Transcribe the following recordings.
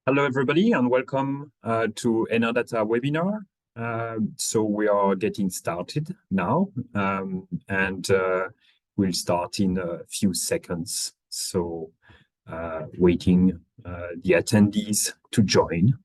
Hello, everybody, and welcome to another webinar. So we are getting started now, and we'll start in a few seconds. So waiting the attendees to join.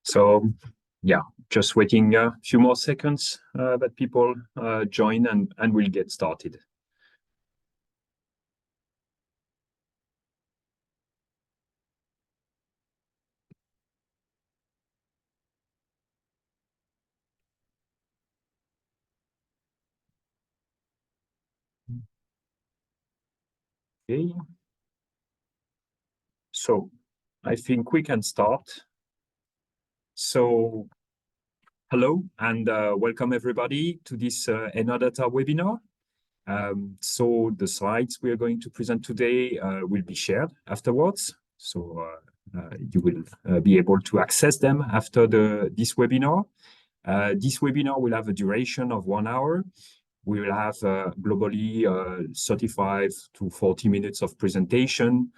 So yeah, just waiting a few more seconds that people join and we'll get started. Okay. So I think we can start. So hello and welcome everybody to this another webinar. So the slides we are going to present today will be shared afterwards. So you will be able to access them after this webinar. This webinar will have a duration of 1 hour. We will have globally 35 to 40 minutes of presentation,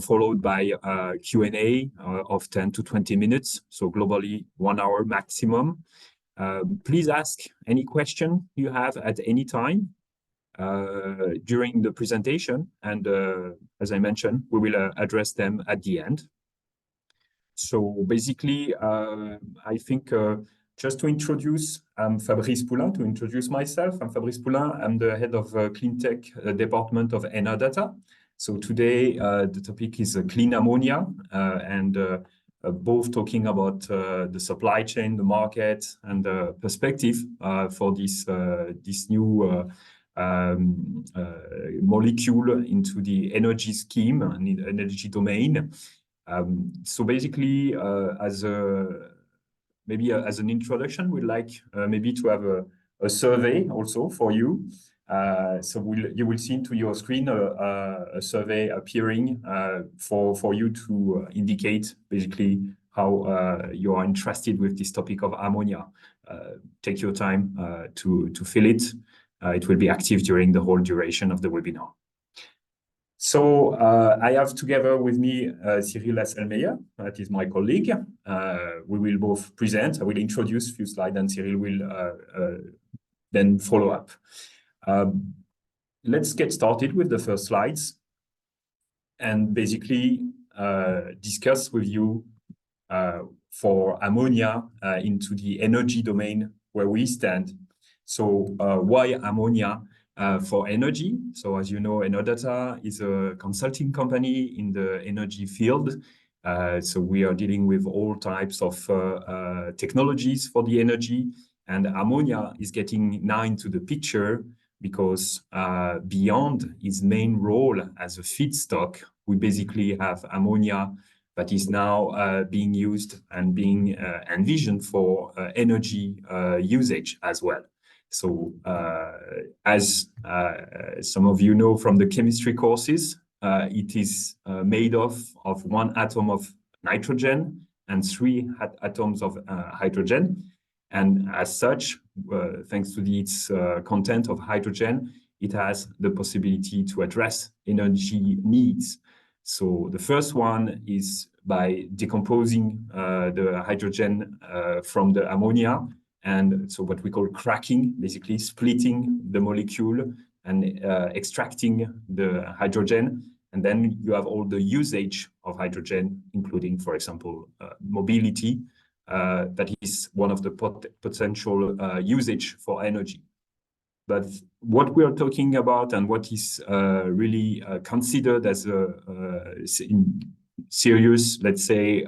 followed by Q&A of 10 to 20 minutes. So globally 1 hour maximum. Please ask any question you have at any time during the presentation. And as I mentioned, we will address them at the end. So basically, I think just to introduce, I'm Fabrice Poulin. To introduce myself, I'm Fabrice Poulin. I'm the head of Clean Tech Department of Enadata. So today, the topic is clean ammonia, and both talking about the supply chain, the market, and the perspective for this new molecule into the energy scheme and the energy domain. So basically, as an introduction, we'd like maybe to have a survey also for you. So you will see into your screen a survey appearing for you to indicate basically how you are interested with this topic of ammonia. Take your time to fill it. It will be active during the whole duration of the webinar. So I have together with me Cyril Asselmeyer, that is my colleague. We will both present. I will introduce a few slides and Cyril will then follow up. Let's get started with the first slides and basically discuss with you for ammonia into the energy domain where we stand. So why ammonia for energy? So as you know, Enadata is a consulting company in the energy field. So we are dealing with all types of technologies for the energy, and ammonia is getting now into the picture because beyond its main role as a feedstock, we basically have ammonia that is now being used and being envisioned for energy usage as well. So as some of you know from the chemistry courses, it is made of one atom of nitrogen and 3 atoms of hydrogen. And as such, thanks to its content of hydrogen, it has the possibility to address energy needs. So the first one is by decomposing the hydrogen from the ammonia. And so what we call cracking, basically splitting the molecule and extracting the hydrogen. And then you have all the usage of hydrogen, including, for example, mobility. That is one of the potential usage for energy. But what we are talking about and what is really considered as a serious, let's say,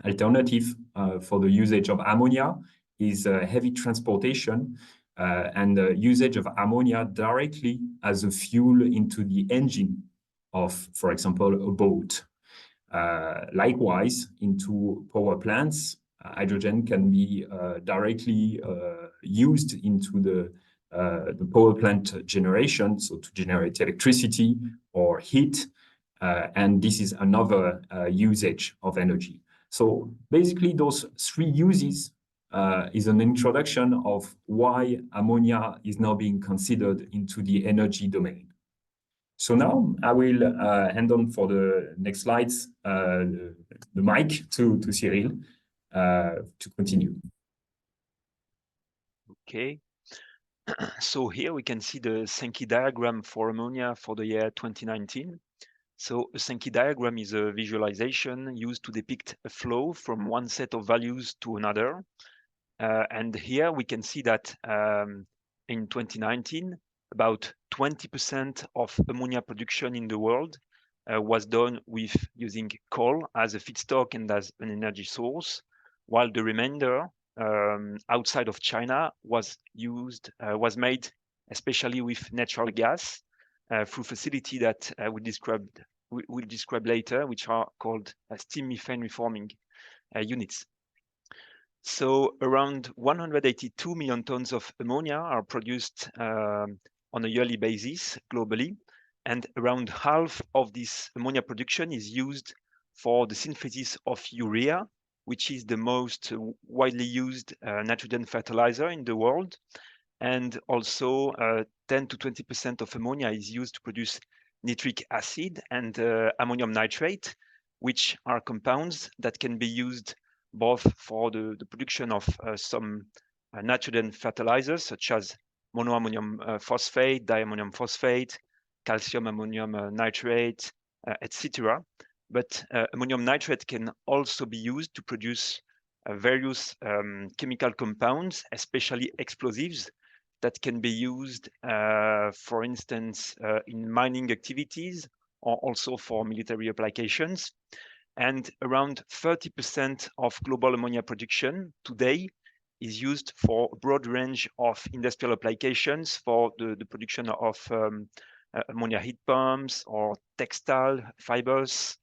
alternative for the usage of ammonia is heavy transportation. and the usage of ammonia directly as a fuel into the engine of, for example, a boat. Likewise, into power plants, hydrogen can be directly used into the power plant generation, so to generate electricity or heat, and this is another usage of energy. So basically, those three uses is an introduction of why ammonia is now being considered into the energy domain. So now I will hand on for the next slides the mic to Cyril to continue. Okay. So here we can see the Sankey diagram for ammonia for the year 2019. So a Sankey diagram is a visualization used to depict a flow from one set of values to another. And here we can see that in 2019, about 20% of ammonia production in the world was done with using coal as a feedstock and as an energy source, while the remainder outside of China was made especially with natural gas through facility that we'll describe later, which are called steam methane reforming units. So around 182 million tons of ammonia are produced on a yearly basis globally, and around half of this ammonia production is used for the synthesis of urea, which is the most widely used nitrogen fertilizer in the world. And also 10 to 20% of ammonia is used to produce nitric acid and ammonium nitrate, which are compounds that can be used both for the production of some nitrogen fertilizers, such as monoammonium phosphate, diammonium phosphate, calcium ammonium nitrate, etc. But ammonium nitrate can also be used to produce various chemical compounds, especially explosives, that can be used, for instance, in mining activities or also for military applications. And around 30% of global ammonia production today is used for a broad range of industrial applications for the production of ammonia heat pumps or textile fibers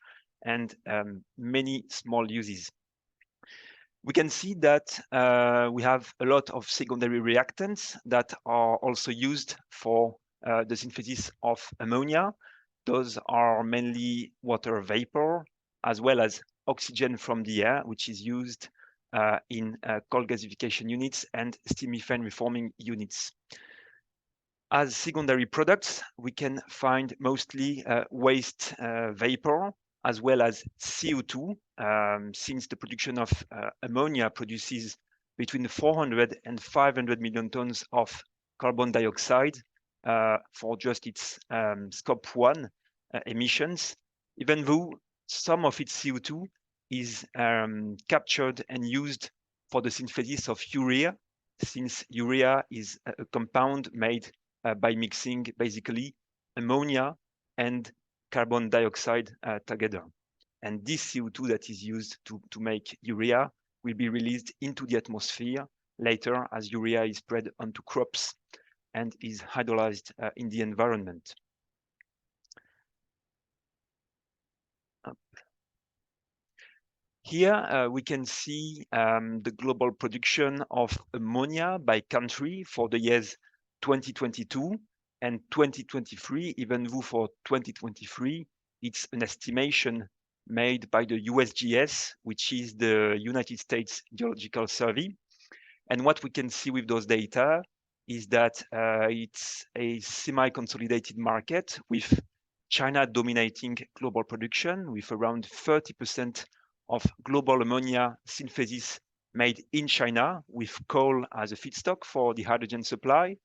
and many small uses. We can see that we have a lot of secondary reactants that are also used for the synthesis of ammonia. Those are mainly water vapor, as well as oxygen from the air, which is used in coal gasification units and steam methane reforming units. As secondary products, we can find mostly waste vapor, as well as CO2, since the production of ammonia produces between 400 and 500 million tons of carbon dioxide for just its scope 1 emissions, even though some of its CO2 is captured and used for the synthesis of urea, since urea is a compound made by mixing basically ammonia and carbon dioxide together. And this CO2 that is used to make urea will be released into the atmosphere later as urea is spread onto crops and is hydrolyzed in the environment. Here we can see the global production of ammonia by country for the years 2022 and 2023, even though for 2023, it's an estimation made by the USGS, which is the United States Geological Survey. And what we can see with those data is that it's a semi-consolidated market with China dominating global production with around 30% of global ammonia synthesis made in China with coal as a feedstock for the hydrogen supply,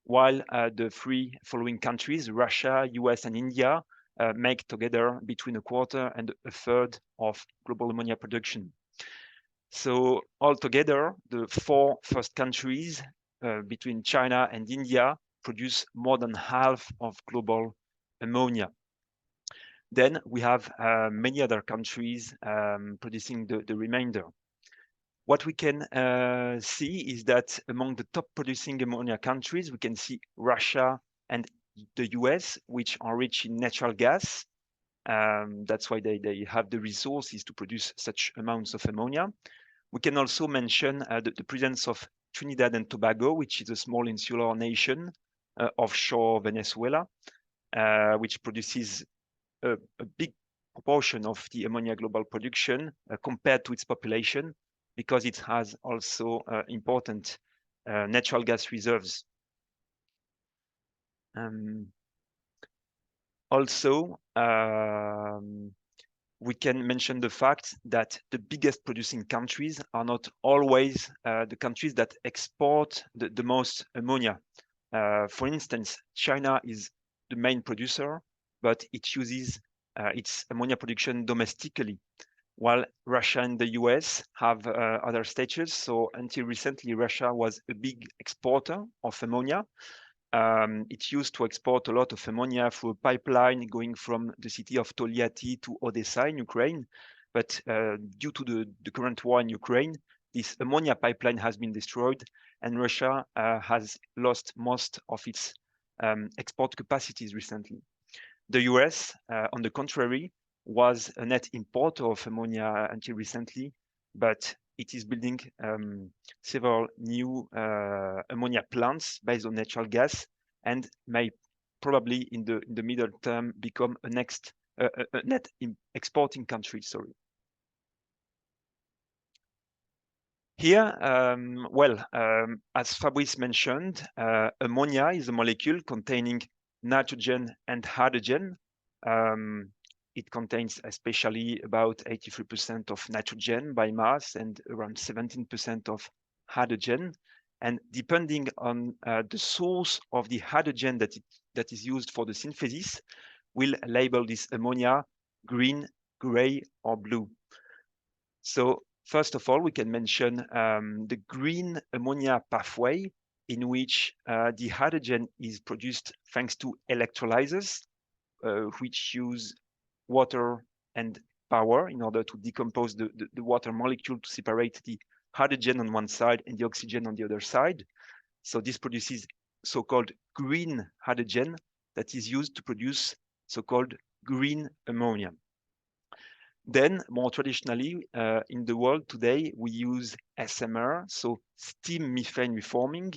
while the three following countries, Russia, US, and India, make together between a quarter and a third of global ammonia production. So altogether, the four first countries between China and India produce more than half of global ammonia. Then we have many other countries producing the remainder. What we can see is that among the top producing ammonia countries, we can see Russia and the US, which are rich in natural gas. That's why they have the resources to produce such amounts of ammonia. We can also mention the presence of Trinidad and Tobago, which is a small insular nation offshore Venezuela, which produces a big proportion of the ammonia global production compared to its population, because it has also important natural gas reserves. Also, we can mention the fact that the biggest producing countries are not always the countries that export the most ammonia. For instance, China is the main producer, but it uses its ammonia production domestically, while Russia and the US have other stages. So until recently, Russia was a big exporter of ammonia. It used to export a lot of ammonia through a pipeline going from the city of Tolyatti to Odessa in Ukraine. But due to the current war in Ukraine, this ammonia pipeline has been destroyed, and Russia has lost most of its export capacities recently. The US, on the contrary, was a net importer of ammonia until recently, but it is building several new ammonia plants based on natural gas, and may probably in the middle term become a net exporting country. Sorry. Here, as Fabrice mentioned, ammonia is a molecule containing nitrogen and hydrogen. It contains especially about 83% of nitrogen by mass and around 17% of hydrogen. And depending on the source of the hydrogen that is used for the synthesis, we'll label this ammonia green, gray, or blue. So first of all, we can mention the green ammonia pathway, in which the hydrogen is produced thanks to electrolyzers, which use water and power in order to decompose the water molecule to separate the hydrogen on one side and the oxygen on the other side. So this produces so-called green hydrogen that is used to produce so-called green ammonia. Then, more traditionally, in the world today, we use SMR, so steam methane reforming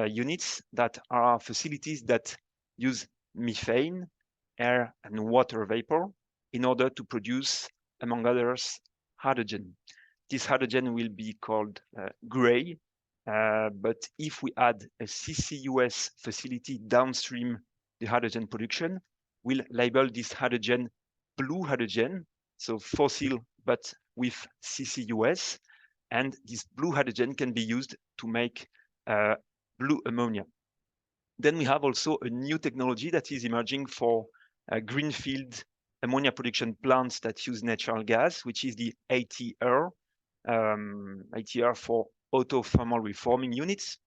units, that are facilities that use methane, air, and water vapor in order to produce, among others, hydrogen. This hydrogen will be called gray, but if we add a CCUS facility downstream the hydrogen production, we'll label this hydrogen blue hydrogen, so fossil but with CCUS, and this blue hydrogen can be used to make blue ammonia. Then we have also a new technology that is emerging for greenfield ammonia production plants that use natural gas, which is the ATR, ATR for autothermal reforming units.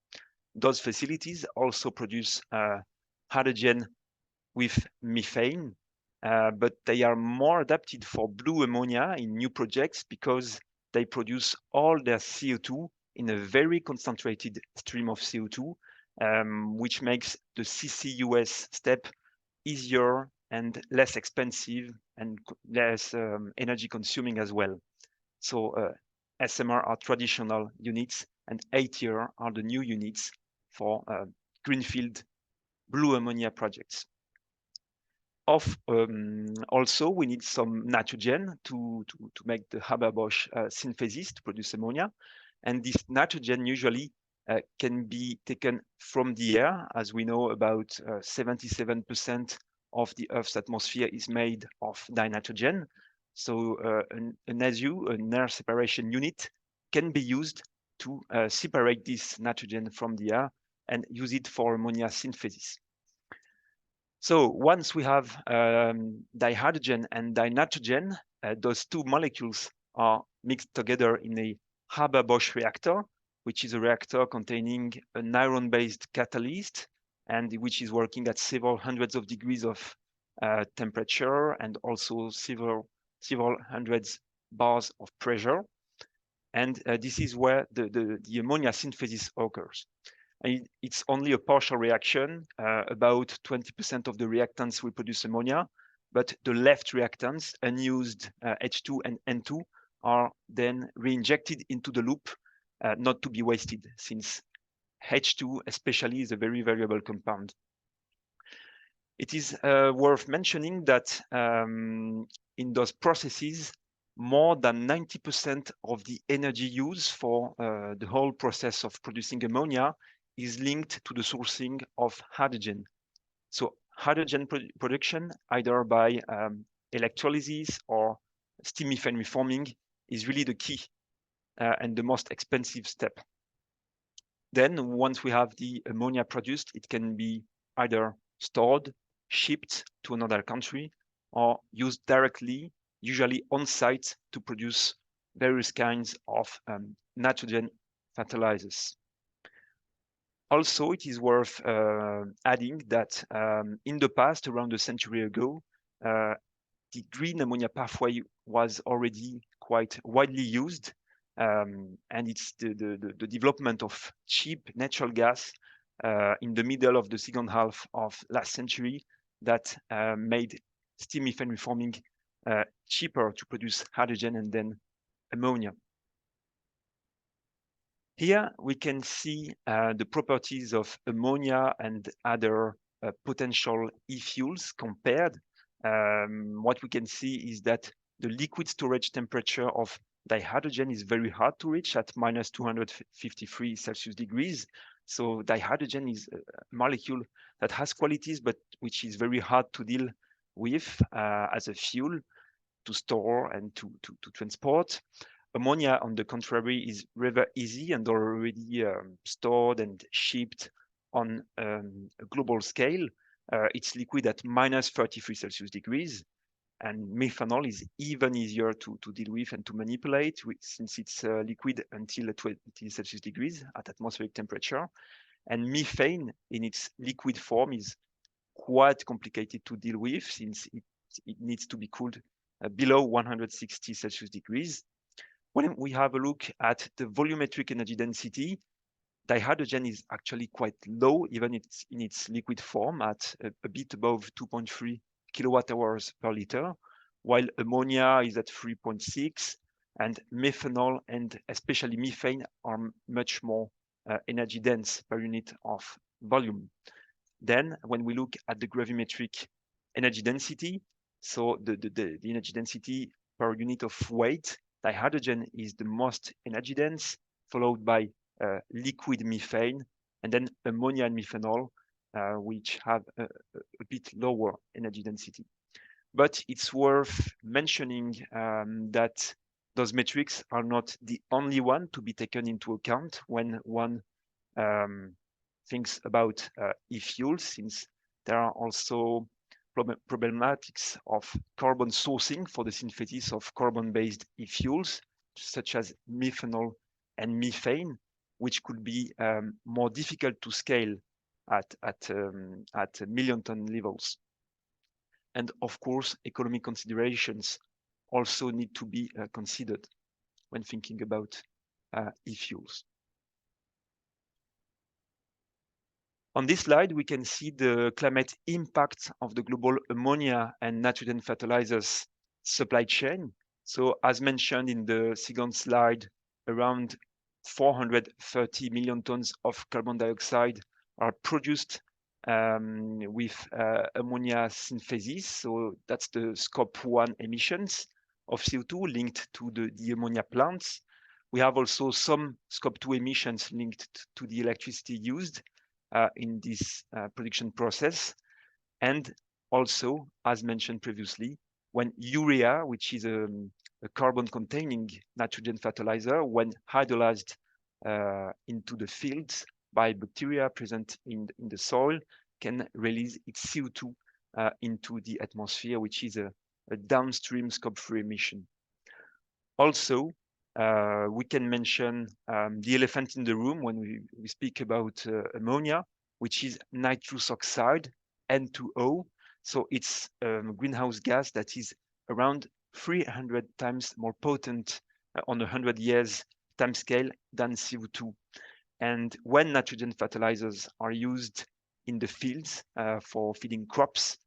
Those facilities also produce hydrogen with methane, but they are more adapted for blue ammonia in new projects because they produce all their CO2 in a very concentrated stream of CO2, which makes the CCUS step easier and less expensive and less energy consuming as well. So SMR are traditional units, and ATR are the new units for greenfield blue ammonia projects. Also, we need some nitrogen to make the Haber-Bosch synthesis to produce ammonia. And this nitrogen usually can be taken from the air. As we know, about 77% of the Earth's atmosphere is made of dinitrogen. So an ASU, an air separation unit, can be used to separate this nitrogen from the air and use it for ammonia synthesis. So once we have dihydrogen and dinitrogen, those two molecules are mixed together in a Haber-Bosch reactor, which is a reactor containing an iron-based catalyst, and which is working at several hundreds of degrees of temperature and also several hundreds bars of pressure. And this is where the ammonia synthesis occurs. And it's only a partial reaction. About 20% of the reactants will produce ammonia, but the left reactants, unused H2 and N2, are then reinjected into the loop, not to be wasted, since H2 especially is a very variable compound. It is worth mentioning that in those processes, more than 90% of the energy used for the whole process of producing ammonia is linked to the sourcing of hydrogen. So hydrogen production, either by electrolysis or steam methane reforming, is really the key and the most expensive step. Then once we have the ammonia produced, it can be either stored, shipped to another country, or used directly, usually on site, to produce various kinds of nitrogen fertilizers. Also, it is worth adding that in the past, around a century ago, the green ammonia pathway was already quite widely used. And it's the development of cheap natural gas in the middle of the second half of last century that made steam methane reforming cheaper to produce hydrogen and then ammonia. Here we can see the properties of ammonia and other potential e-fuels compared. What we can see is that the liquid storage temperature of dihydrogen is very hard to reach at minus 253 Celsius degrees. So dihydrogen is a molecule that has qualities, but which is very hard to deal with as a fuel to store and to transport. Ammonia, on the contrary, is rather easy and already stored and shipped on a global scale. It's liquid at minus 33 Celsius degrees. And methanol is even easier to deal with and to manipulate since it's liquid until 20 Celsius degrees at atmospheric temperature. And methane in its liquid form is quite complicated to deal with since it needs to be cooled below 160 Celsius degrees. When we have a look at the volumetric energy density, dihydrogen is actually quite low, even in its liquid form at a bit above 2.3 kilowatt hours per liter, while ammonia is at 3.6, and methanol and especially methane are much more energy dense per unit of volume. Then when we look at the gravimetric energy density, so the energy density per unit of weight, dihydrogen is the most energy dense, followed by liquid methane, and then ammonia and methanol, which have a bit lower energy density. But it's worth mentioning that those metrics are not the only one to be taken into account when one thinks about e-fuels, since there are also problematics of carbon sourcing for the synthesis of carbon-based e-fuels, such as methanol and methane, which could be more difficult to scale at million-ton levels. And of course, economic considerations also need to be considered when thinking about e-fuels. On this slide, we can see the climate impact of the global ammonia and nitrogen fertilizers supply chain. So as mentioned in the second slide, around 430 million tons of carbon dioxide are produced with ammonia synthesis. So that's the scope 1 emissions of CO2 linked to the ammonia plants. We have also some scope 2 emissions linked to the electricity used in this production process. And also, as mentioned previously, when urea, which is a carbon-containing nitrogen fertilizer, when hydrolyzed into the fields by bacteria present in the soil, can release its CO2 into the atmosphere, which is a downstream scope 3 emission. Also, we can mention the elephant in the room when we speak about ammonia, which is nitrous oxide, N2O. So it's a greenhouse gas that is around 300 times more potent on 100 years timescale than CO2. And when nitrogen fertilizers are used in the fields for feeding crops,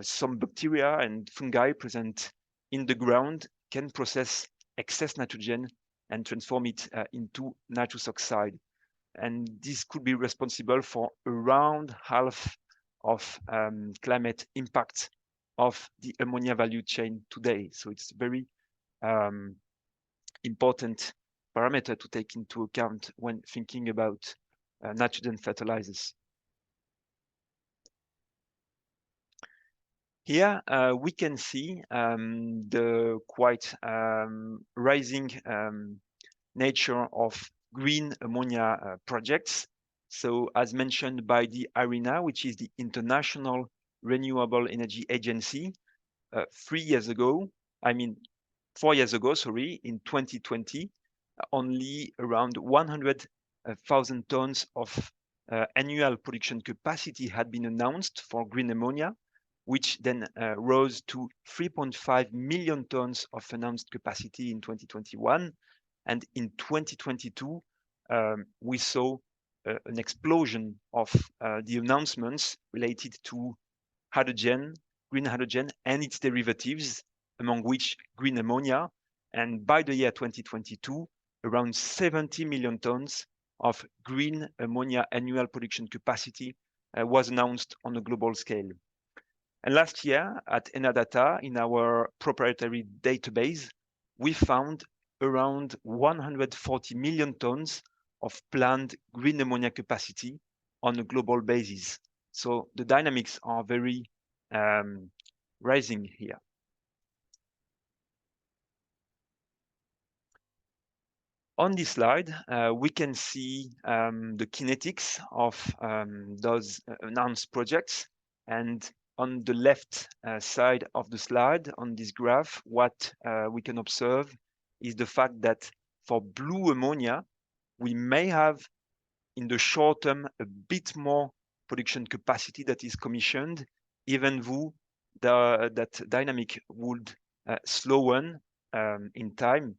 some bacteria and fungi present in the ground can process excess nitrogen and transform it into nitrous oxide. And this could be responsible for around half of climate impact of the ammonia value chain today. So it's very important parameter to take into account when thinking about nitrogen fertilizers. Here we can see the quite rising nature of green ammonia projects. So as mentioned by the IRENA, which is the International Renewable Energy Agency, 4 years ago, sorry, in 2020, only around 100,000 tons of annual production capacity had been announced for green ammonia, which then rose to 3.5 million tons of announced capacity in 2021. And in 2022, we saw an explosion of the announcements related to hydrogen, green hydrogen, and its derivatives, among which green ammonia. And by the year 2022, around 70 million tons of green ammonia annual production capacity was announced on a global scale. And last year at Enadata, in our proprietary database, we found around 140 million tons of planned green ammonia capacity on a global basis. So the dynamics are very rising here. On this slide, we can see the kinetics of those announced projects. And on the left side of the slide, on this graph, what we can observe is the fact that for blue ammonia, we may have in the short term a bit more production capacity that is commissioned, even though that dynamic would slowen in time.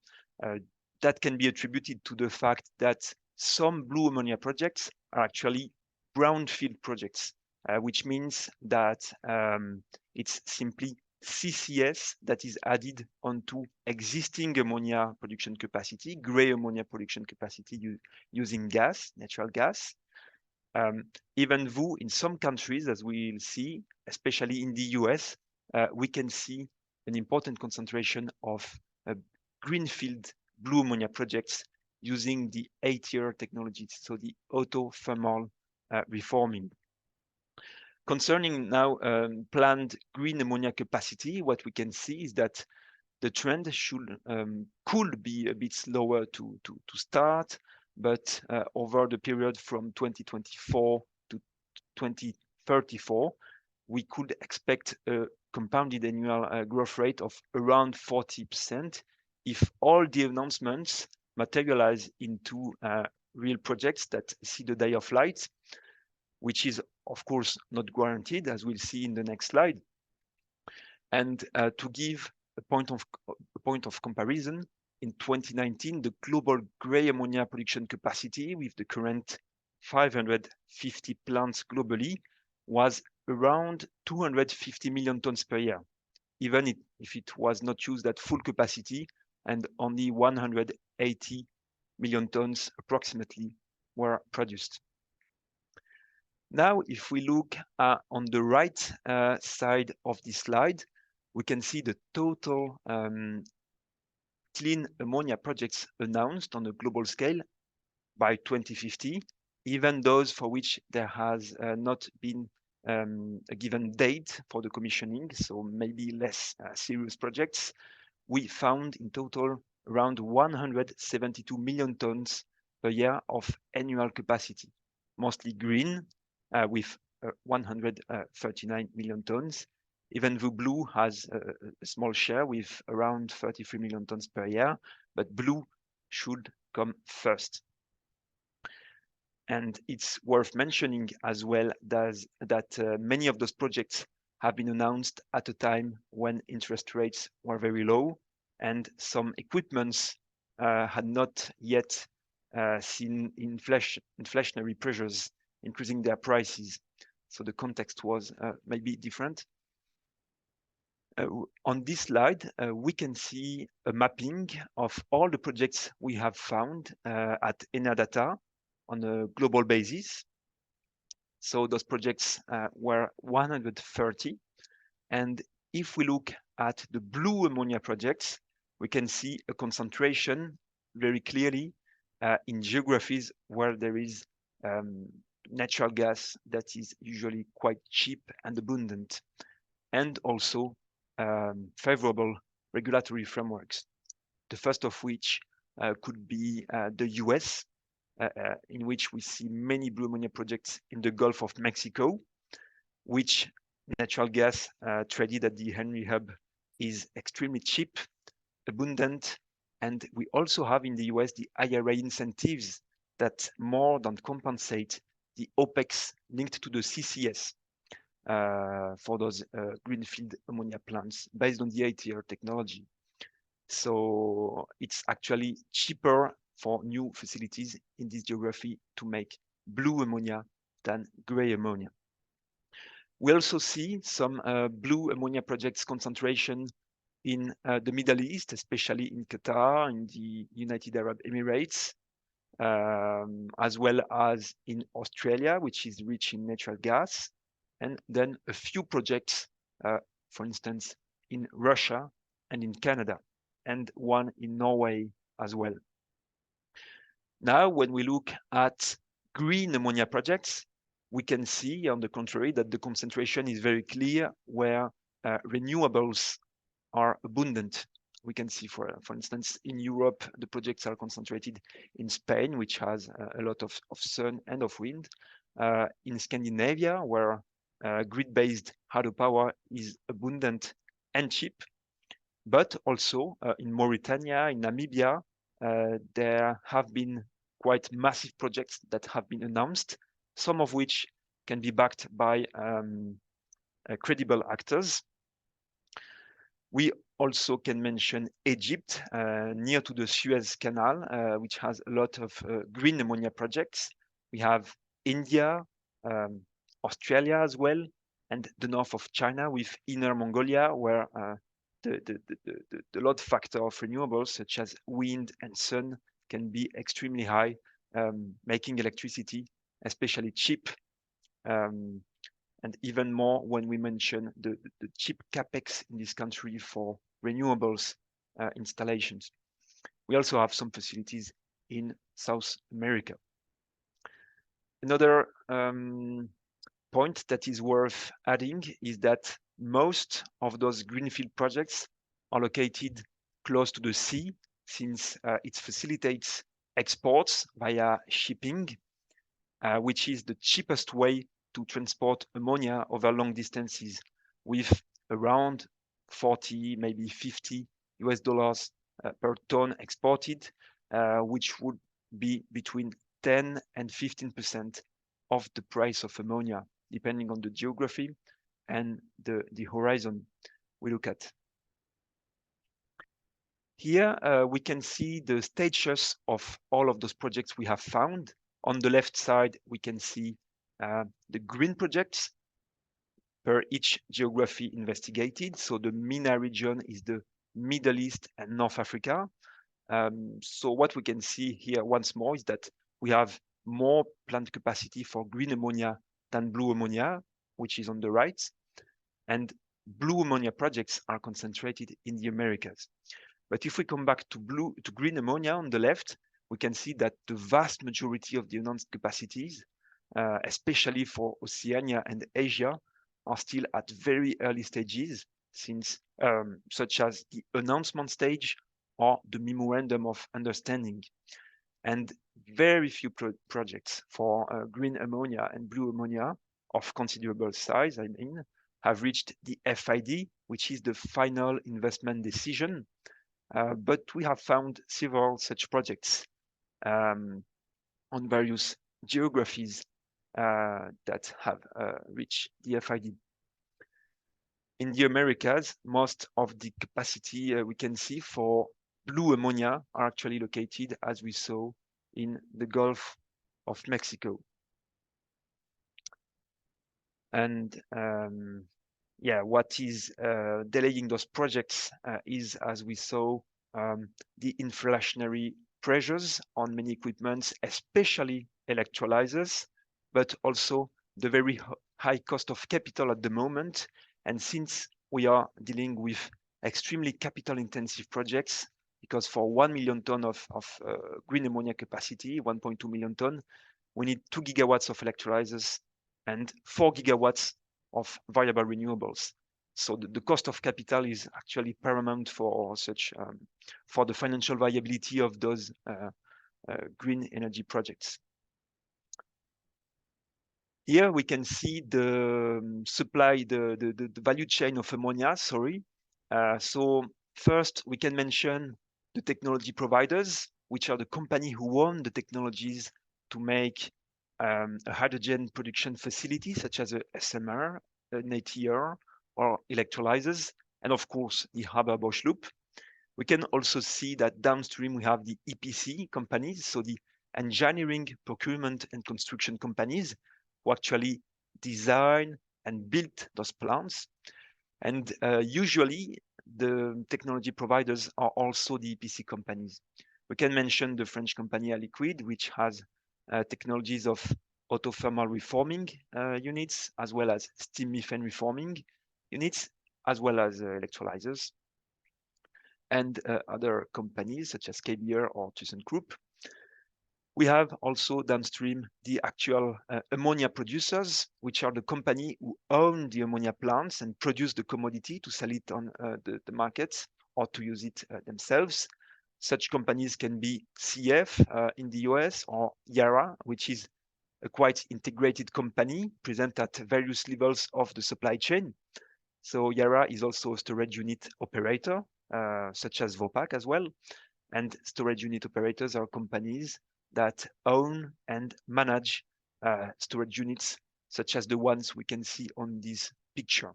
That can be attributed to the fact that some blue ammonia projects are actually brownfield projects, which means that it's simply CCS that is added onto existing ammonia production capacity, gray ammonia production capacity using gas, natural gas. Even though in some countries, as we'll see, especially in the US, we can see an important concentration of greenfield blue ammonia projects using the 8-year technology, so the autothermal reforming. Concerning now planned green ammonia capacity, what we can see is that the trend could be a bit slower to start, but over the period from 2024 to 2034, we could expect a compounded annual growth rate of around 40% if all the announcements materialize into real projects that see the day of light, which is of course not guaranteed, as we'll see in the next slide. And to give a point of comparison, in 2019, the global gray ammonia production capacity with the current 550 plants globally was around 250 million tons per year, even if it was not used at full capacity, and only 180 million tons approximately were produced. Now, if we look on the right side of this slide, we can see the total clean ammonia projects announced on a global scale by 2050, even those for which there has not been a given date for the commissioning, so maybe less serious projects. We found in total around 172 million tons per year of annual capacity, mostly green, with 139 million tons. Even though blue has a small share with around 33 million tons per year, but blue should come first. And it's worth mentioning as well that many of those projects have been announced at a time when interest rates were very low, and some equipments had not yet seen inflationary pressures increasing their prices. So the context was maybe different. On this slide, we can see a mapping of all the projects we have found at Enadata on a global basis. So those projects were 130. And if we look at the blue ammonia projects, we can see a concentration very clearly in geographies where there is natural gas that is usually quite cheap and abundant, and also favorable regulatory frameworks. The first of which could be the US, in which we see many blue ammonia projects in the Gulf of Mexico, which natural gas traded at the Henry Hub is extremely cheap, abundant, and we also have in the US the IRA incentives that more than compensate the OPEX linked to the CCS for those greenfield ammonia plants based on the ATR technology. So it's actually cheaper for new facilities in this geography to make blue ammonia than gray ammonia. We also see some blue ammonia projects concentration in the Middle East, especially in Qatar, in the United Arab Emirates, as well as in Australia, which is rich in natural gas, and then a few projects, for instance, in Russia and in Canada, and one in Norway as well. Now, when we look at green ammonia projects, we can see, on the contrary, that the concentration is very clear where renewables are abundant. We can see, for instance, in Europe, the projects are concentrated in Spain, which has a lot of sun and of wind. In Scandinavia, where grid-based hydropower is abundant and cheap, but also in Mauritania, in Namibia, there have been quite massive projects that have been announced, some of which can be backed by credible actors. We also can mention Egypt, near to the Suez Canal, which has a lot of green ammonia projects. We have India, Australia as well, and the north of China with Inner Mongolia, where the load factor of renewables, such as wind and sun, can be extremely high, making electricity especially cheap, and even more when we mention the cheap capex in this country for renewables installations. We also have some facilities in South America. Another point that is worth adding is that most of those greenfield projects are located close to the sea, since it facilitates exports via shipping, which is the cheapest way to transport ammonia over long distances, with around 40, maybe 50 US dollars per ton exported, which would be between 10 and 15% of the price of ammonia, depending on the geography and the horizon we look at. Here we can see the stages of all of those projects we have found. On the left side, we can see the green projects per each geography investigated. So the MENA region is the Middle East and North Africa. So what we can see here once more is that we have more plant capacity for green ammonia than blue ammonia, which is on the right. And blue ammonia projects are concentrated in the Americas. But if we come back to green ammonia on the left, we can see that the vast majority of the announced capacities, especially for Oceania and Asia, are still at very early stages, since such as the announcement stage or the memorandum of understanding. And very few projects for green ammonia and blue ammonia of considerable size, I mean, have reached the FID, which is the final investment decision. But we have found several such projects on various geographies that have reached the FID. In the Americas, most of the capacity we can see for blue ammonia are actually located, as we saw, in the Gulf of Mexico. And yeah, what is delaying those projects is, as we saw, the inflationary pressures on many equipments, especially electrolyzers, but also the very high cost of capital at the moment. And since we are dealing with extremely capital intensive projects, because for 1 million ton of green ammonia capacity, 1.2 million ton, we need 2 gigawatts of electrolyzers and 4 gigawatts of variable renewables. So the cost of capital is actually paramount for such for the financial viability of those green energy projects. Here we can see the supply, the value chain of ammonia. Sorry. So first we can mention the technology providers, which are the company who own the technologies to make a hydrogen production facility, such as a SMR, an ATR, or electrolyzers, and of course the Haber-Bosch loop. We can also see that downstream we have the EPC companies, so the engineering, procurement, and construction companies who actually design and build those plants. And usually the technology providers are also the EPC companies. We can mention the French company Air Liquide, which has technologies of autothermal reforming units, as well as steam methane reforming units, as well as electrolyzers, and other companies such as KBR or ThyssenKrupp. We have also downstream the actual ammonia producers, which are the company who own the ammonia plants and produce the commodity to sell it on the markets or to use it themselves. Such companies can be CF in the US, or Yara, which is a quite integrated company present at various levels of the supply chain. So Yara is also a storage unit operator, such as Vopak as well. And storage unit operators are companies that own and manage storage units, such as the ones we can see on this picture,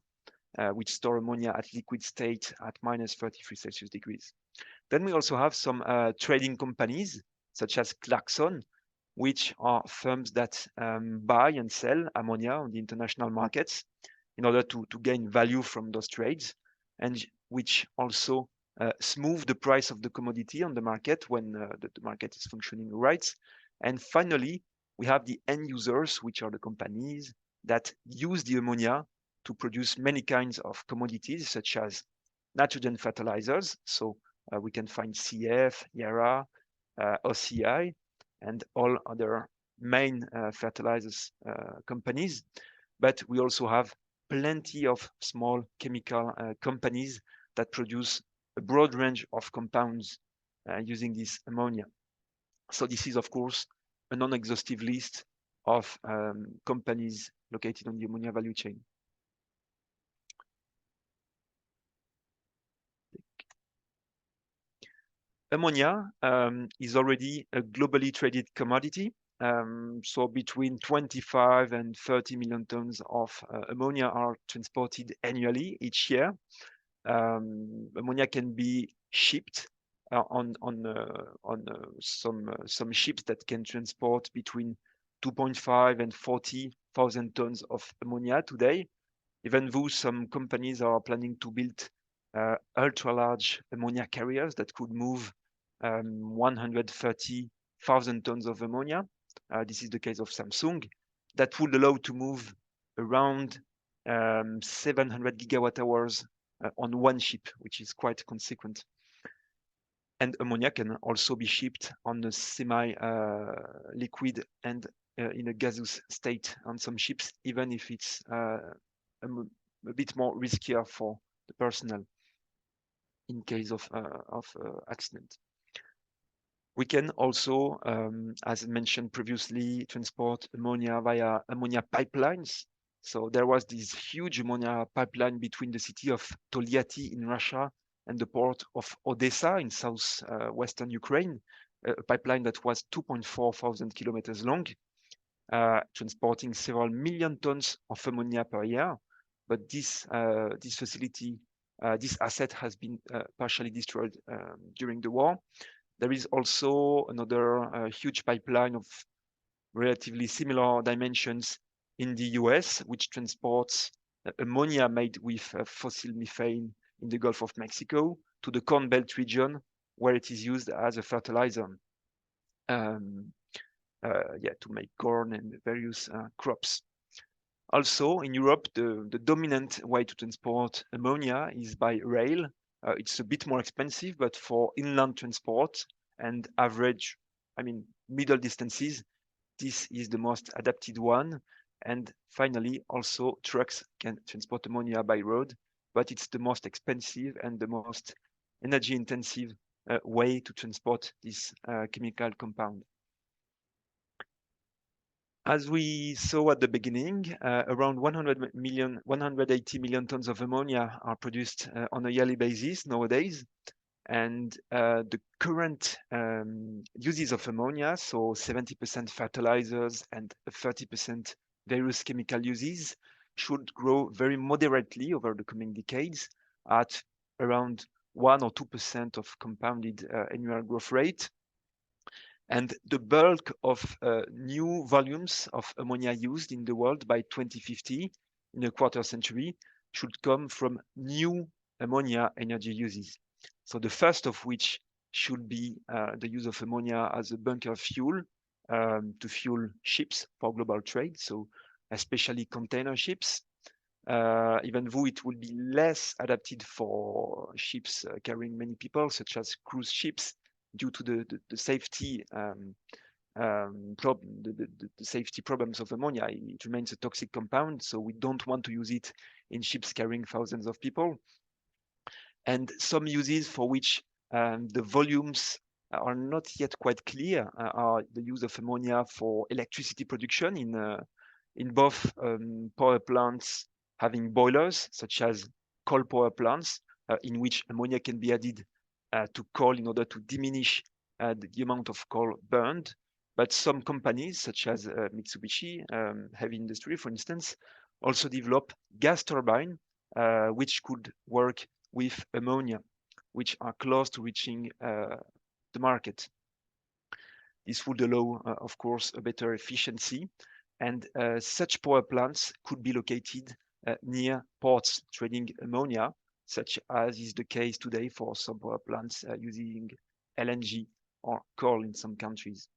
which store ammonia at liquid state at minus 33 Celsius degrees. Then we also have some trading companies, such as Clarkson, which are firms that buy and sell ammonia on the international markets in order to gain value from those trades, and which also smooth the price of the commodity on the market when the market is functioning right. And finally, we have the end users, which are the companies that use the ammonia to produce many kinds of commodities, such as nitrogen fertilizers. So we can find CF, Yara, OCI, and all other main fertilizers companies. But we also have plenty of small chemical companies that produce a broad range of compounds using this ammonia. So this is, of course, a non-exhaustive list of companies located on the ammonia value chain. Ammonia is already a globally traded commodity. So between 25 and 30 million tons of ammonia are transported annually each year. Ammonia can be shipped on some ships that can transport between 2.5 and 40,000 tons of ammonia today, even though some companies are planning to build ultra-large ammonia carriers that could move 130,000 tons of ammonia. This is the case of Samsung. That would allow to move around 700 gigawatt hours on one ship, which is quite consequent. And ammonia can also be shipped on a semi-liquid and in a gaseous state on some ships, even if it's a bit more riskier for the personnel in case of accident. We can also, as mentioned previously, transport ammonia via ammonia pipelines. So there was this huge ammonia pipeline between the city of Tolyatti in Russia and the port of Odessa in southwestern Ukraine, a pipeline that was 2.4 thousand kilometers long, transporting several million tons of ammonia per year. But this facility This asset has been partially destroyed during the war. There is also another huge pipeline of relatively similar dimensions in the US, which transports ammonia made with fossil methane in the Gulf of Mexico to the Corn Belt region, where it is used as a fertilizer. To make corn and various crops. Also, in Europe, the dominant way to transport ammonia is by rail. It's a bit more expensive, but for inland transport and average, middle distances, this is the most adapted one. And finally, also trucks can transport ammonia by road, but it's the most expensive and the most energy intensive way to transport this chemical compound. As we saw at the beginning, around 180 million tons of ammonia are produced on a yearly basis nowadays. And the current uses of ammonia, so 70% fertilizers and 30% various chemical uses, should grow very moderately over the coming decades at around 1 or 2% of compounded annual growth rate. And the bulk of new volumes of ammonia used in the world by 2050, in a quarter century, should come from new ammonia energy uses. So the first of which should be the use of ammonia as a bunker fuel to fuel ships for global trade, so especially container ships, even though it will be less adapted for ships carrying many people, such as cruise ships, due to the safety the safety problems of ammonia. It remains a toxic compound, so we don't want to use it in ships carrying thousands of people. And some uses for which the volumes are not yet quite clear are the use of ammonia for electricity production in both power plants having boilers, such as coal power plants, in which ammonia can be added to coal in order to diminish the amount of coal burned. But some companies, such as Mitsubishi Heavy Industry, for instance, also develop gas turbine, which could work with ammonia, which are close to reaching the market. This would allow, of course, a better efficiency, and such power plants could be located near ports trading ammonia, such as is the case today for some power plants using LNG or coal in some countries.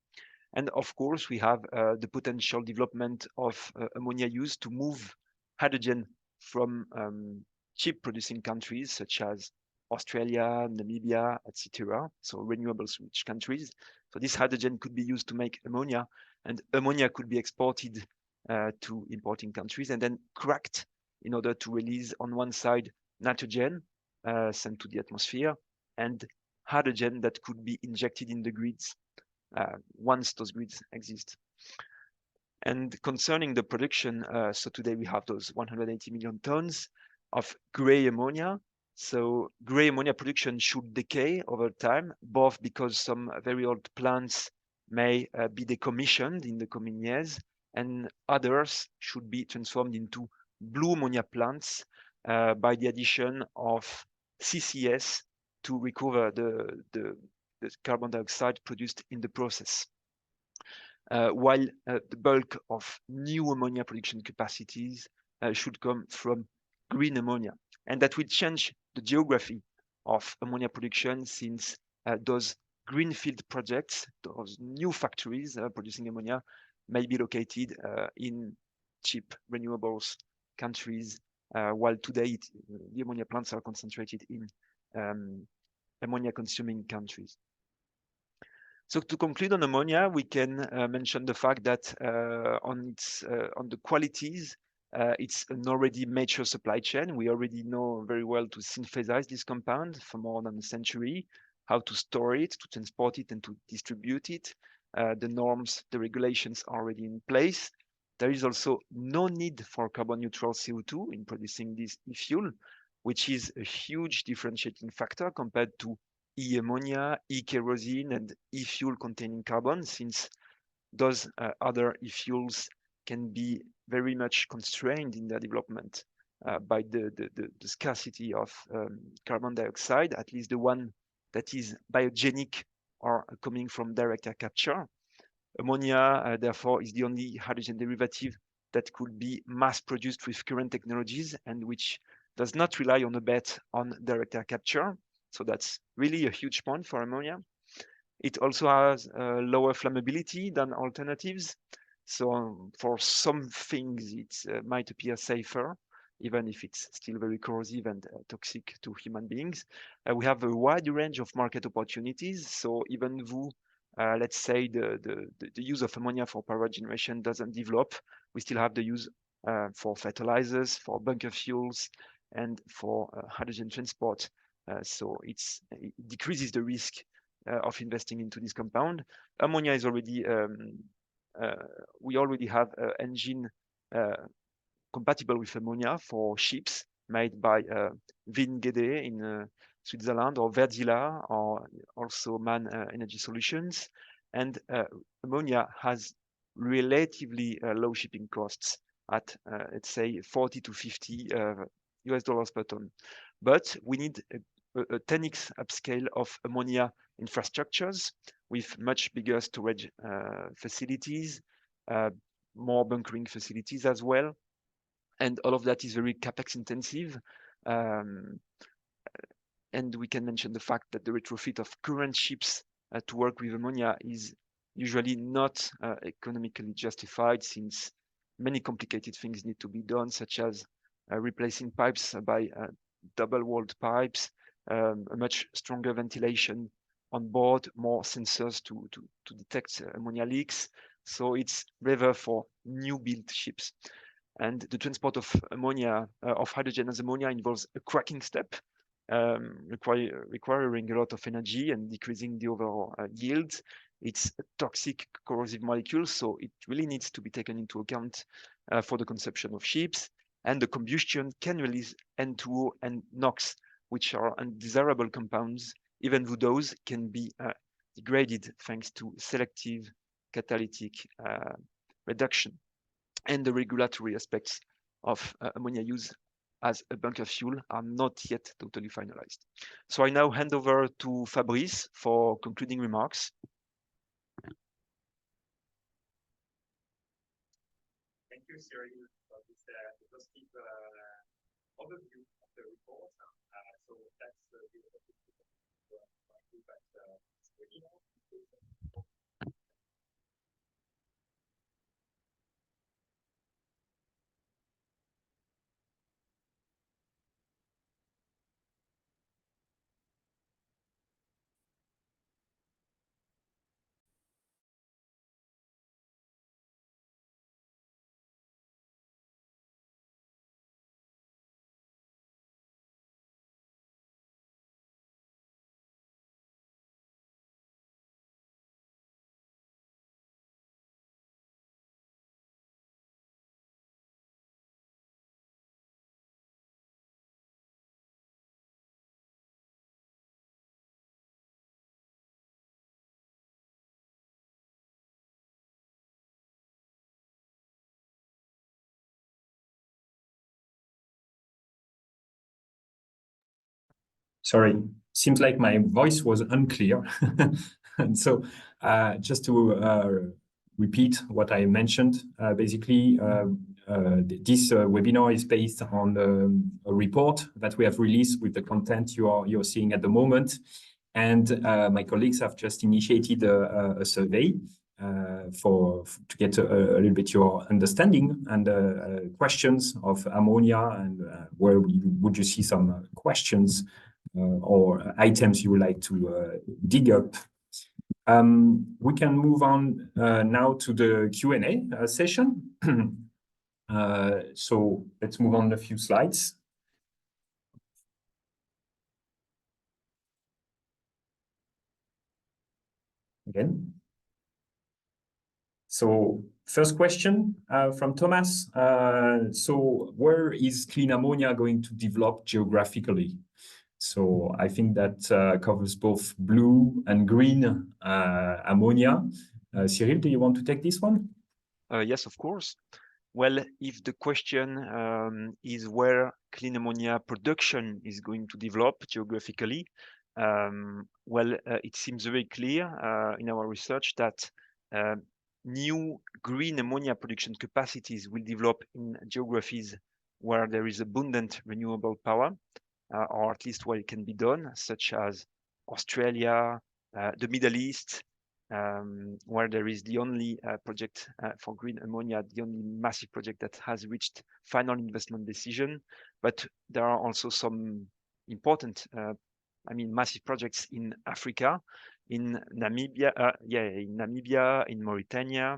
And of course, we have the potential development of ammonia used to move hydrogen from cheap producing countries such as Australia, Namibia, etc. So renewables rich countries. So this hydrogen could be used to make ammonia, and ammonia could be exported to importing countries and then cracked in order to release on one side nitrogen sent to the atmosphere and hydrogen that could be injected in the grids once those grids exist. And concerning the production, so today we have those 180 million tons of gray ammonia. So gray ammonia production should decay over time, both because some very old plants may be decommissioned in the coming years, and others should be transformed into blue ammonia plants by the addition of CCS to recover the carbon dioxide produced in the process. While the bulk of new ammonia production capacities should come from green ammonia. And that will change the geography of ammonia production, since those greenfield projects, those new factories producing ammonia, may be located in cheap renewables countries, while today the ammonia plants are concentrated in ammonia consuming countries. So to conclude on ammonia, we can mention the fact that on the qualities, it's an already mature supply chain. We already know very well to synthesize this compound for more than a century, how to store it, to transport it, and to distribute it. The norms, the regulations are already in place. There is also no need for carbon neutral CO2 in producing this e-fuel, which is a huge differentiating factor compared to e-ammonia, e-kerosene, and e-fuel containing carbon, since those other e-fuels can be very much constrained in their development by the scarcity of carbon dioxide, at least the one that is biogenic or coming from direct air capture. Ammonia, therefore, is the only hydrogen derivative that could be mass produced with current technologies and which does not rely on a bet on direct air capture. So that's really a huge point for ammonia. It also has lower flammability than alternatives. So for some things, it might appear safer, even if it's still very corrosive and toxic to human beings. We have a wide range of market opportunities. So even though, let's say, the use of ammonia for power generation doesn't develop, we still have the use for fertilizers, for bunker fuels, and for hydrogen transport. So it decreases the risk of investing into this compound. Ammonia is already, we already have an engine compatible with ammonia for ships made by Wingede in Switzerland, or Verdila, or also MAN Energy Solutions. And ammonia has relatively low shipping costs at, let's say, 40 to 50 US dollars per ton. But we need a 10x upscale of ammonia infrastructures with much bigger storage facilities, more bunkering facilities as well. And all of that is very capex intensive. And we can mention the fact that the retrofit of current ships to work with ammonia is usually not economically justified, since many complicated things need to be done, such as replacing pipes by double-walled pipes, a much stronger ventilation on board, more sensors to detect ammonia leaks. So it's rather for new built ships. And the transport of ammonia, of hydrogen as ammonia, involves a cracking step, requiring a lot of energy and decreasing the overall yield. It's a toxic, corrosive molecule, so it really needs to be taken into account for the consumption of ships. And the combustion can release N2O and NOx, which are undesirable compounds, even though those can be degraded thanks to selective catalytic reduction. And the regulatory aspects of ammonia use as a bunker fuel are not yet totally finalized. So I now hand over to Fabrice for concluding remarks. Thank you, Cyril, for this exhaustive overview of the report. So that's the Sorry, seems like my voice was unclear. And so just to repeat what I mentioned, basically, this webinar is based on a report that we have released with the content you're seeing at the moment. And my colleagues have just initiated a survey to get a little bit your understanding and questions of ammonia, and where would you see some questions or items you would like to dig up. We can move on now to the Q&A session. So let's move on a few slides. Again. So first question from Thomas. So where is clean ammonia going to develop geographically? So I think that covers both blue and green ammonia. Cyril, do you want to take this one? Yes, of course. Well, if the question is where clean ammonia production is going to develop geographically, it seems very clear in our research that new green ammonia production capacities will develop in geographies where there is abundant renewable power, or at least where it can be done, such as Australia, the Middle East, where there is the only project for green ammonia, the only massive project that has reached final investment decision. But there are also some important, massive projects in Africa, in Namibia, in Mauritania,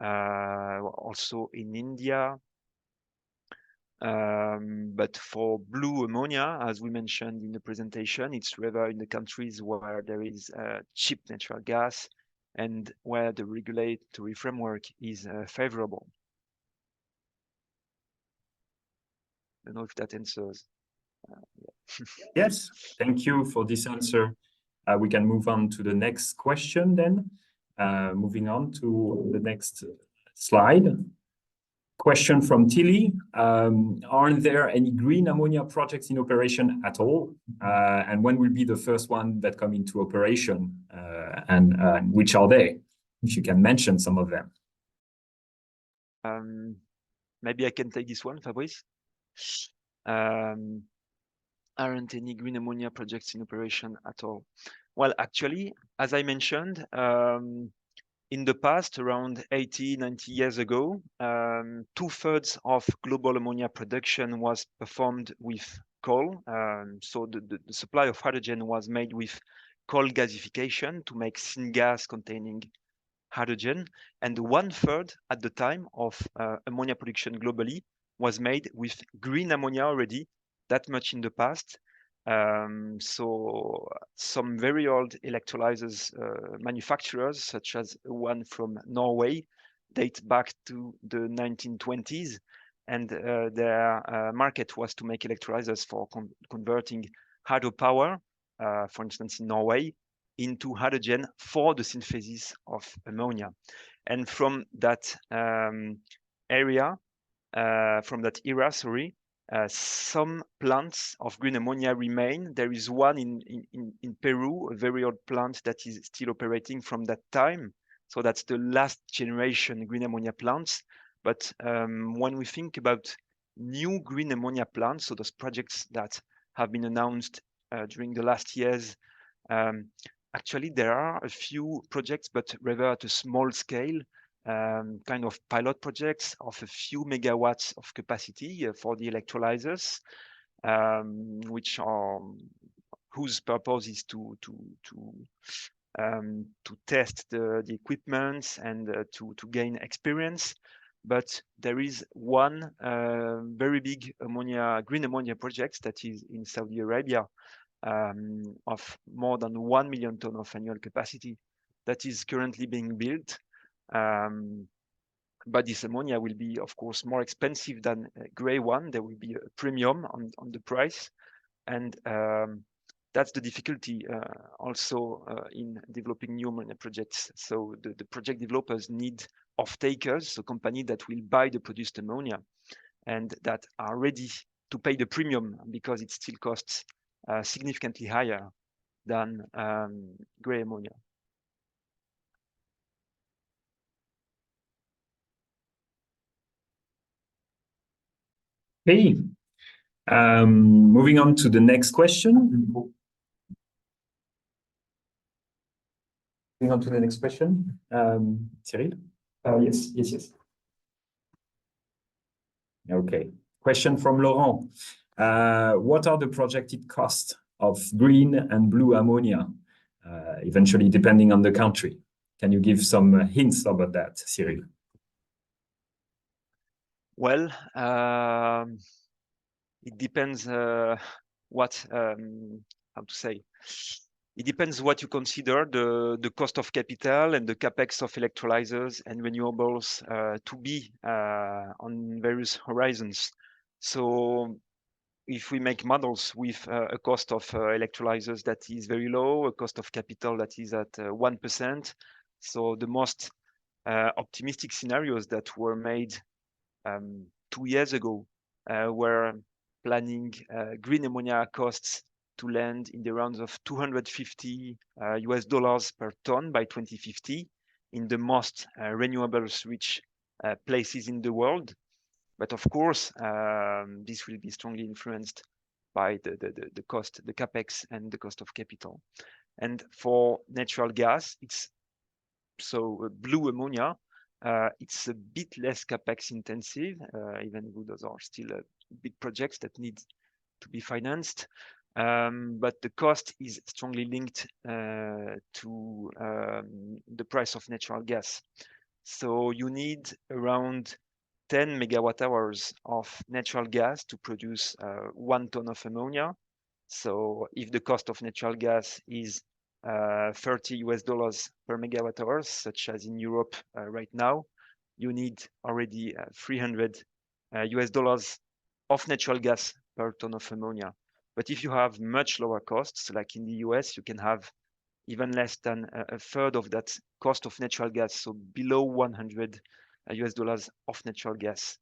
also in India. But for blue ammonia, as we mentioned in the presentation, it's rather in the countries where there is cheap natural gas and where the regulatory framework is favorable. I don't know if that answers. Yes, thank you for this answer. We can move on to the next question then. Moving on to the next slide. Question from Tilly. Aren't there any green ammonia projects in operation at all? And when will be the first one that come into operation? And which are they? If you can mention some of them. Maybe I can take this one, Fabrice. Aren't any green ammonia projects in operation at all? Well, actually, as I mentioned, in the past, around 80, 90 years ago, 2/3 of global ammonia production was performed with coal. So the supply of hydrogen was made with coal gasification to make syngas containing hydrogen. And 1/3 at the time of ammonia production globally was made with green ammonia already, that much in the past. So some very old electrolyzers manufacturers, such as one from Norway, date back to the 1920s, and their market was to make electrolyzers for converting hydropower, for instance in Norway, into hydrogen for the synthesis of ammonia. And from that era, some plants of green ammonia remain. There is one in Peru, a very old plant that is still operating from that time. So that's the last generation green ammonia plants. But when we think about new green ammonia plants, so those projects that have been announced during the last years, actually there are a few projects, but rather at a small scale. Kind of pilot projects of a few megawatts of capacity for the electrolyzers, whose purpose is to test the equipment and to gain experience. But there is one very big green ammonia project that is in Saudi Arabia, of more than 1 million ton of annual capacity that is currently being built. But this ammonia will be, of course, more expensive than a gray one. There will be a premium on the price. And that's the difficulty also in developing new ammonia projects. So the project developers need off-takers, so companies that will buy the produced ammonia and that are ready to pay the premium because it still costs significantly higher than gray ammonia. Okay. Moving on to the next question. Moving on to the next question. Cyril? Yes. Okay. Question from Laurent. What are the projected costs of green and blue ammonia, eventually depending on the country? Can you give some hints about that, Cyril? Well, it depends It depends what you consider the cost of capital and the capex of electrolyzers and renewables to be on various horizons. So if we make models with a cost of electrolyzers that is very low, a cost of capital that is at 1%, so the most optimistic scenarios that were made 2 years ago were planning green ammonia costs to land in the rounds of $250 per ton by 2050 in the most renewables rich places in the world. But of course, this will be strongly influenced by the cost, the capex, and the cost of capital. And for natural gas, it's so blue ammonia. It's a bit less capex intensive, even though those are still big projects that need to be financed. But the cost is strongly linked to the price of natural gas. So you need around 10 megawatt hours of natural gas to produce 1 ton of ammonia. So if the cost of natural gas is $30 per megawatt hour, such as in Europe right now, you need already $300 of natural gas per ton of ammonia. But if you have much lower costs, like in the US, you can have even less than a third of that cost of natural gas, so below $100 of natural gas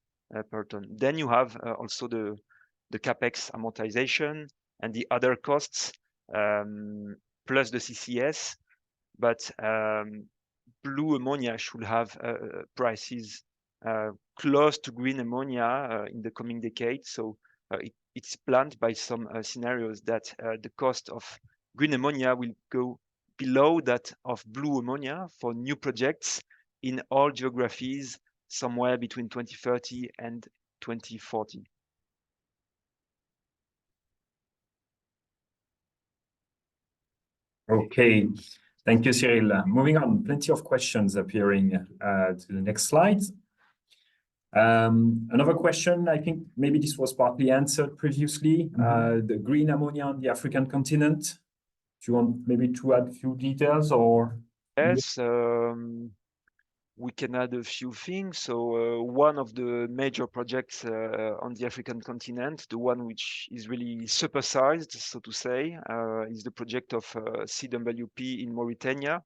per ton. Then you have also the capex amortization and the other costs plus the CCS. But blue ammonia should have prices close to green ammonia in the coming decade. So it's planned by some scenarios that the cost of green ammonia will go below that of blue ammonia for new projects in all geographies somewhere between 2030 and 2040. Okay, thank you, Cyril. Moving on, plenty of questions appearing to the next slide. Another question, I think maybe this was partly answered previously, the green ammonia on the African continent. Do you want maybe to add a few details or? Yes, we can add a few things. So one of the major projects on the African continent, the one which is really supersized, so to say, is the project of CWP in Mauritania,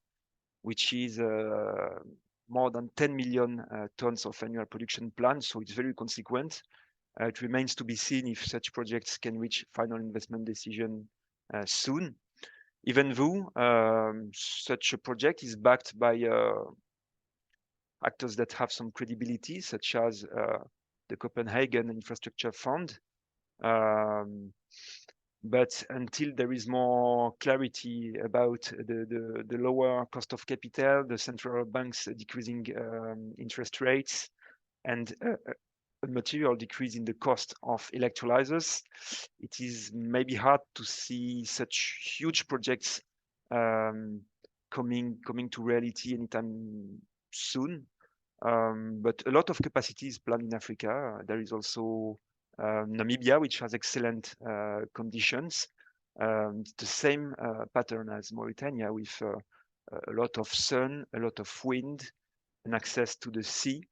which is more than 10 million tons of annual production plan. So it's very consequent. It remains to be seen if such projects can reach final investment decision soon. Even though such a project is backed by actors that have some credibility, such as the Copenhagen Infrastructure Fund. But until there is more clarity about the lower cost of capital, the central banks decreasing interest rates, and a material decrease in the cost of electrolyzers, it is maybe hard to see such huge projects coming to reality anytime soon. But a lot of capacity is planned in Africa. There is also Namibia, which has excellent conditions. The same pattern as Mauritania, with a lot of sun, a lot of wind, and access to the sea,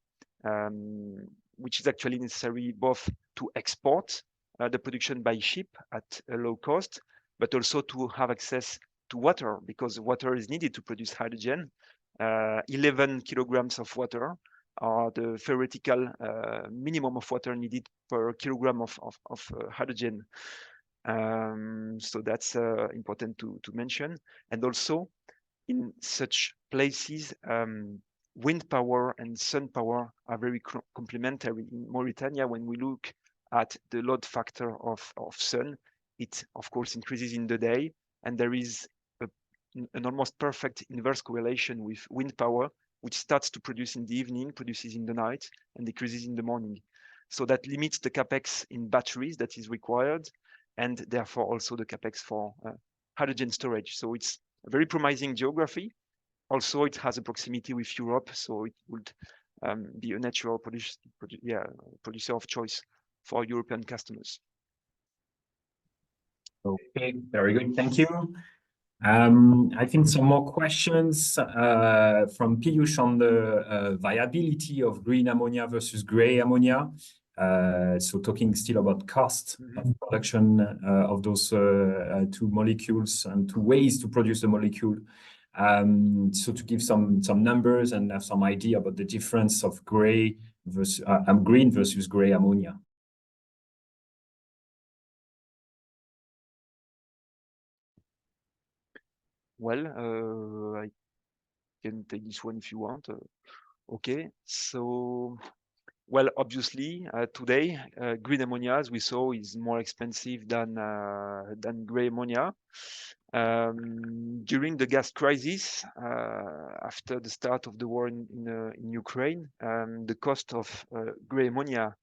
which is actually necessary both to export the production by ship at a low cost, but also to have access to water, because water is needed to produce hydrogen. 11 kilograms of water are the theoretical minimum of water needed per kilogram of hydrogen. So that's important to mention. And also in such places, wind power and sun power are very complementary. In Mauritania, when we look at the load factor of sun, it of course increases in the day, and there is an almost perfect inverse correlation with wind power, which starts to produce in the evening, produces in the night, and decreases in the morning. So that limits the capex in batteries that is required, and therefore also the capex for hydrogen storage. So it's a very promising geography. Also, it has a proximity with Europe, so it would be a natural producer of choice for European customers. Okay, very good, thank you. I think some more questions from Piyush on the viability of green ammonia versus gray ammonia. So talking still about cost of production of those two molecules and two ways to produce the molecule. So to give some numbers and have some idea about the difference of gray versus green versus gray ammonia? Well, I can take this one if you want. Okay, so well, obviously today green ammonia, as we saw, is more expensive than gray ammonia. During the gas crisis, after the start of the war in Ukraine, the cost of gray ammonia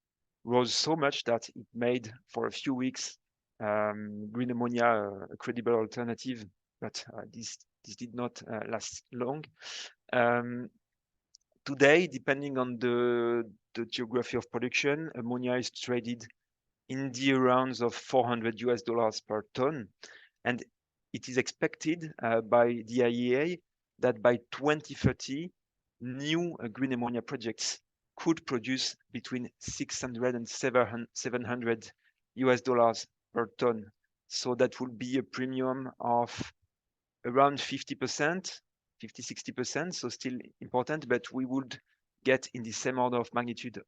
rose so much that it made for a few weeks green ammonia a credible alternative, but this did not last long. Today, depending on the geography of production, ammonia is traded in the rounds of $400 per ton, and it is expected by the IEA that by 2030, new green ammonia projects could produce between $600 and $700 per ton. So that would be a premium of around 50%, 50-60%, so still important, but we would get in the same order of magnitude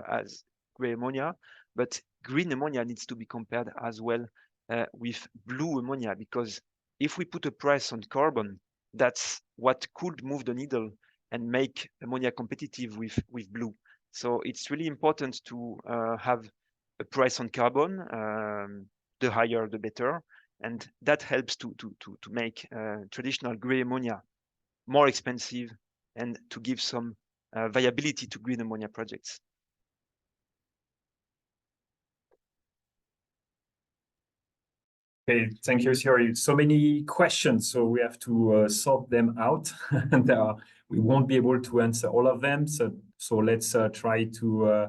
as gray ammonia. But green ammonia needs to be compared as well with blue ammonia, because if we put a price on carbon, that's what could move the needle and make ammonia competitive with blue. So it's really important to have a price on carbon. The higher, the better. And that helps to make traditional gray ammonia more expensive and to give some viability to green ammonia projects. Okay, thank you, Thierry. So many questions, so we have to sort them out. And we won't be able to answer all of them. So let's try to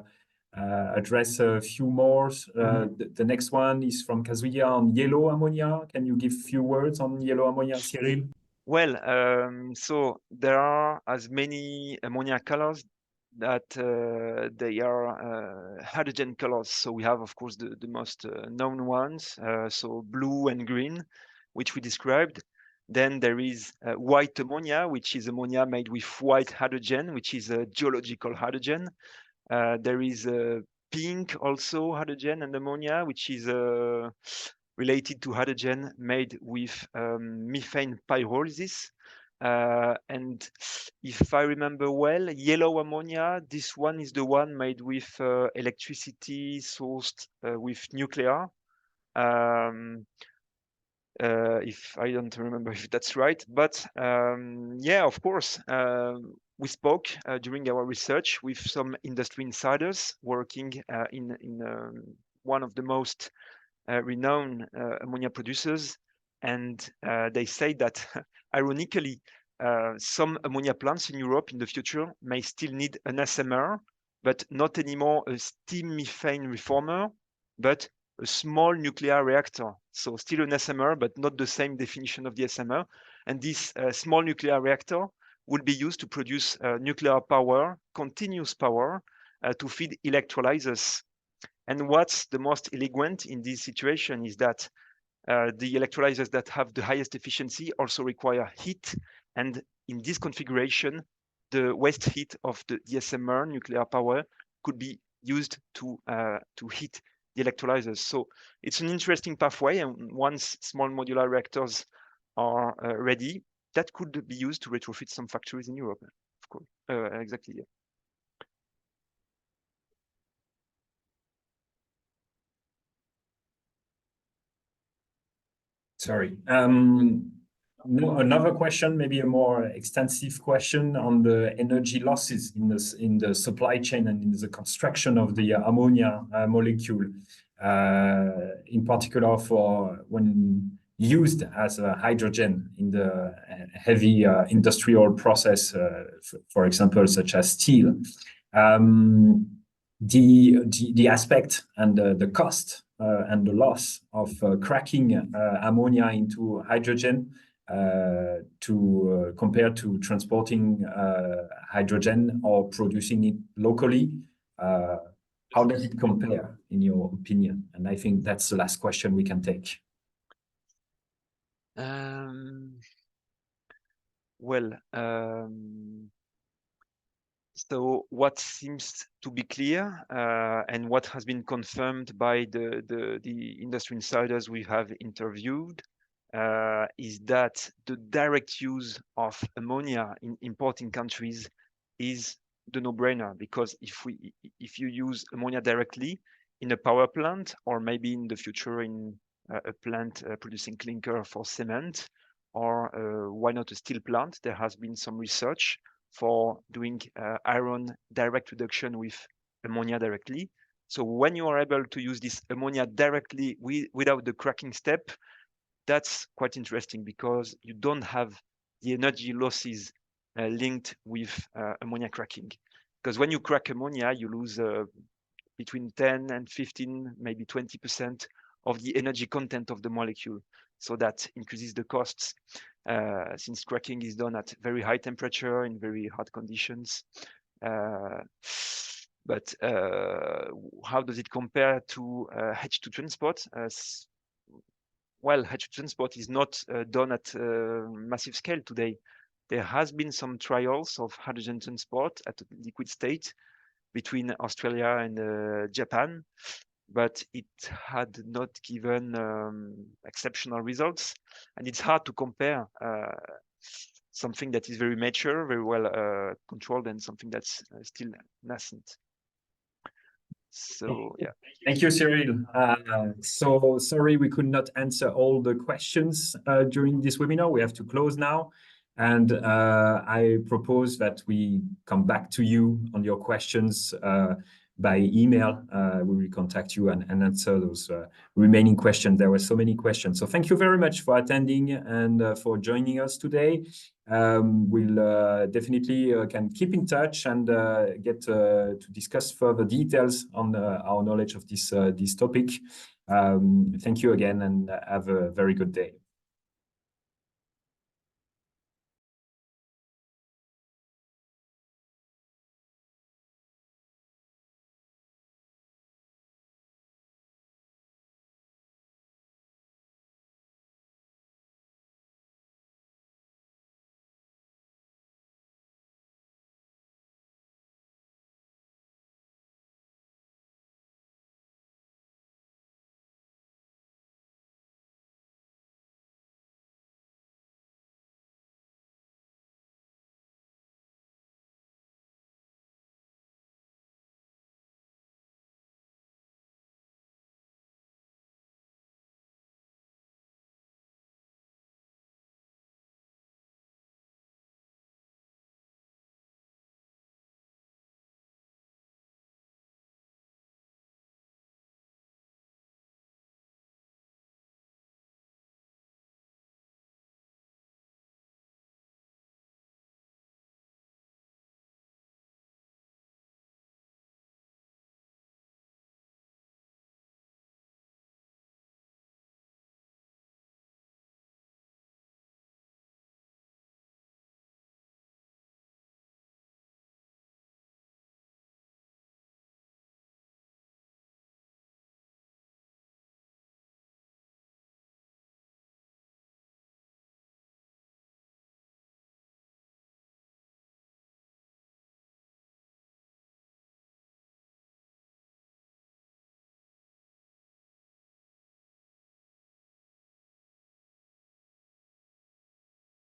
address a few more. The next one is from Kazuya on yellow ammonia. Can you give a few words on yellow ammonia, Cyril? Well, so there are as many ammonia colors that they are hydrogen colors. So we have, of course, the most known ones, so blue and green, which we described. Then there is white ammonia, which is ammonia made with white hydrogen, which is a geological hydrogen. There is pink also hydrogen and ammonia, which is related to hydrogen made with methane pyrolysis. And if I remember well, yellow ammonia, this one is the one made with electricity sourced with nuclear. If I don't remember if that's right, but yeah, of course, we spoke during our research with some industry insiders working in one of the most renowned ammonia producers, and they say that ironically, some ammonia plants in Europe in the future may still need an SMR, but not anymore a steam methane reformer, but a small nuclear reactor. So still an SMR, but not the same definition of the SMR. And this small nuclear reactor will be used to produce nuclear power, continuous power, to feed electrolyzers. And what's the most elegant in this situation is that the electrolyzers that have the highest efficiency also require heat. And in this configuration, the waste heat of the SMR nuclear power could be used to heat the electrolyzers. So it's an interesting pathway. And once small modular reactors are ready, that could be used to retrofit some factories in Europe. Of course, exactly. Yeah. Sorry. Another question, maybe a more extensive question on the energy losses in the supply chain and in the construction of the ammonia molecule, in particular for when used as a hydrogen in the heavy industrial process, for example, such as steel. The aspect and the cost and the loss of cracking ammonia into hydrogen compared to transporting hydrogen or producing it locally. How does it compare, in your opinion? And I think that's the last question we can take. So what seems to be clear and what has been confirmed by the industry insiders we have interviewed is that the direct use of ammonia in importing countries is the no-brainer, because if you use ammonia directly in a power plant, or maybe in the future in a plant producing clinker for cement, or why not a steel plant, there has been some research for doing iron direct reduction with ammonia directly. So when you are able to use this ammonia directly without the cracking step, that's quite interesting, because you don't have the energy losses linked with ammonia cracking. Because when you crack ammonia, you lose between 10 and 15, maybe 20% of the energy content of the molecule. So that increases the costs, since cracking is done at very high temperature in very hot conditions. But how does it compare to H2 transport? Well, H2 transport is not done at massive scale today. There has been some trials of hydrogen transport at a liquid state between Australia and Japan, but it had not given exceptional results. And it's hard to compare something that is very mature, very well controlled, and something that's still nascent. So, yeah. Thank you, Cyril. So sorry we could not answer all the questions during this webinar. We have to close now. And I propose that we come back to you on your questions by email. We will contact you and answer those remaining questions. There were so many questions. So thank you very much for attending and for joining us today. We'll definitely can keep in touch and get to discuss further details on our knowledge of this topic. Thank you again, and have a very good day.